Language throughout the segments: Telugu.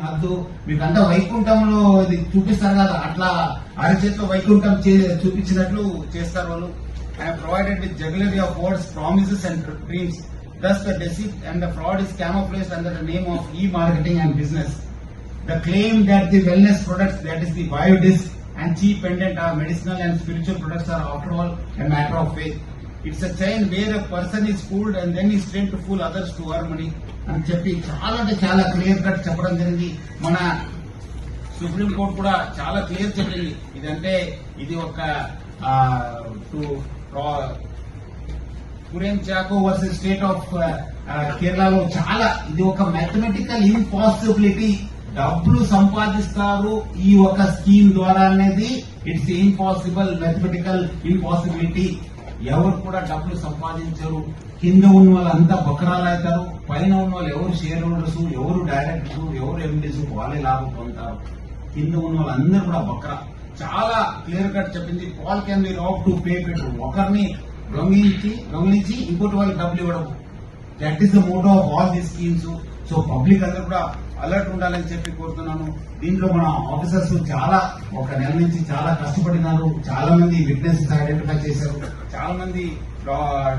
హద్దు మీకంతా వైకుంఠంలో ఇది చూపిస్తారు కదా, అట్లా అరచేతిలో వైకుంఠం చూపించినట్లు చేస్తారు వాళ్ళు. I provided with jugglery of words, promises and dreams. Thus the deceit and the fraud is camouflaged under the name of e-marketing and business. The claim that the wellness products, that is the biodisc and cheap pendant, are medicinal and spiritual products are after all a matter of faith. It's a chain where a person is fooled and then is trained to fool others to earn money అని చెప్పి చాలా అంటే చాలా క్లియర్ కట్ చెప్పడం జరిగింది. మన సుప్రీం కోర్టు కూడా చాలా క్లియర్ చెప్పింది. ఇదంటే ఇది ఒక Kurian Chacko versus state of కేరళలో చాలా ఇది ఒక మ్యాథమెటికల్ ఇంపాసిబిలిటీ. డబ్బులు సంపాదిస్తారు ఈ ఒక స్కీమ్ ద్వారా అనేది ఇట్స్ ఇంపాసిబుల్, మ్యాథమెటికల్ ఇంపాసిబిలిటీ. ఎవరు కూడా డబ్బులు సంపాదించరు. కింద ఉన్న వాళ్ళంతా బకరాలు అవుతారు, పైన ఉన్న వాళ్ళు ఎవరు షేర్ హోల్డర్స్, ఎవరు డైరెక్టర్స్, ఎవరు ఎండీస్ వాళ్ళే లాభం పొందుతారు. కింద ఉన్న వాళ్ళందరూ కూడా బకరా. చాలా క్లియర్ కట్ చెప్పింది. Paul can be rob to pay petrol. ఒకరిని దొంగిలించి ఇంకోటి వాళ్ళకి డబ్బులు ఇవ్వడం. That is the motto of all the schemes. So public అందరూ కూడా అలర్ట్ ఉండాలని చెప్పి కోరుతున్నాను. దీంట్లో మన ఆఫీసర్స్ చాలా ఒక నెల నుంచి చాలా కష్టపడినారు. చాలా మంది విట్నెసెస్ ఐడెంటిఫై చేశారు, చాలా మంది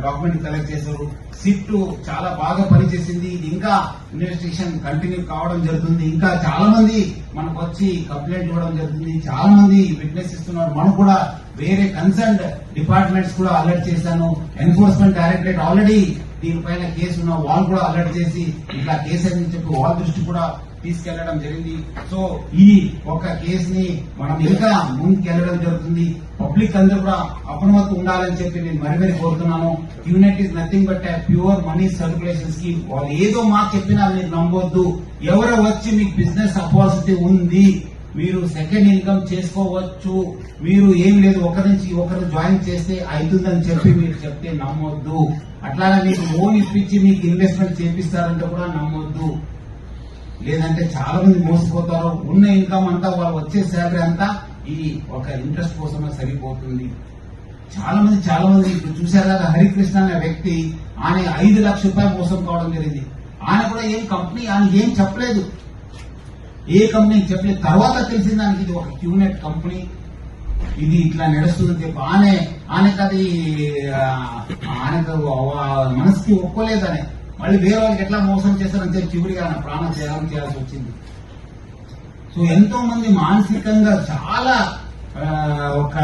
డాక్యుమెంట్ కలెక్ట్ చేశారు. సిట్ చాలా బాగా పనిచేసింది. ఇది ఇంకా ఇన్వెస్టిగేషన్ కంటిన్యూ కావడం జరుగుతుంది. ఇంకా చాలా మంది మనకు వచ్చి కంప్లైంట్ ఇవ్వడం జరుగుతుంది. చాలా మంది విట్నెస్ ఇస్తున్నారు. మనం కూడా వేరే కన్సర్న్డ్ డిపార్ట్మెంట్స్ కూడా అలర్ట్ చేశాను. ఎన్ఫోర్స్మెంట్ డైరెక్టరేట్ ఆల్రెడీ దీనిపైన కేసు ఉన్న వాళ్ళు కూడా అలర్ట్ చేసి ఇట్లా కేసు అని చెప్పి వాళ్ళ దృష్టి కూడా తీసుకెళ్లడం జరిగింది. సో ఈ ఒక కేసుని మనం ఇంకా ముందుకెళ్లడం జరుగుతుంది. పబ్లిక్ అందరూ కూడా అప్రమత్తం ఉండాలని చెప్పి నేను మరీ కోరుతున్నాను. Unit is nothing but pure money circulation scheme. వాళ్ళు ఏదో మాకు చెప్పినా మీరు నమ్మవద్దు. ఎవరో వచ్చి మీకు బిజినెస్ ఆపర్చునిటీ ఉంది, మీరు సెకండ్ ఇన్కమ్ చేసుకోవచ్చు, మీరు ఏం లేదు ఒకరి నుంచి ఒకరు జాయిన్ చేస్తే అవుతుందని చెప్పి మీరు చెప్తే నమ్మొద్దు. అట్లానే మీకు లోన్ ఇప్పించి మీకు ఇన్వెస్ట్మెంట్ చేపిస్తారంటే కూడా నమ్మొద్దు. లేదంటే చాలా మంది మోసపోతారు. ఉన్న ఇన్కమ్ అంతా వాళ్ళు వచ్చే శాలరీ అంతా ఈ ఒక ఇంట్రెస్ట్ కోసమే సరిపోతుంది. చాలా మంది ఇప్పుడు చూశారు కదా, హరికృష్ణ అనే వ్యక్తి ఆయన 5 లక్షల రూపాయలు మోసం కావడం జరిగింది. ఆయన కూడా ఏం కంపెనీ ఆయన ఏం చెప్పలేదు, ఏ కంపెనీకి చెప్పలేదు. తర్వాత తెలిసిన దానికి ఇది ఒక క్యూనెట్ కంపెనీ, ఇది ఇట్లా నడుస్తుందని చెప్పి ఆయనకు అది ఆయనకు మనసుకి ఒప్పుకోలేదని మళ్ళీ వేరే వాళ్ళకి ఎట్లా మోసం చేస్తారని చెప్పి చివరిగా ఆయన ప్రాణం త్యాగం చేయాల్సి వచ్చింది. సో ఎంతో మంది మానసికంగా చాలా ఒక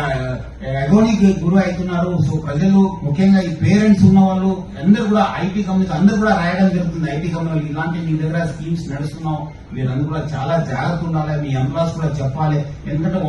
ఎగోనికి గురి అవుతున్నారు. సో ప్రజలు ముఖ్యంగా ఈ పేరెంట్స్ ఉన్న వాళ్ళు అందరూ కూడా ఐటీ కంపెనీస్ అందరూ కూడా రాయడం జరుగుతుంది. ఐటీ కంపెనీలు ఇలాంటి మీ దగ్గర స్కీమ్స్ నడుస్తున్నాం, మీరందరూ కూడా చాలా జాగ్రత్త ఉండాలి. మీ ఎంప్లాయీస్ కూడా చెప్పాలి. ఎందుకంటే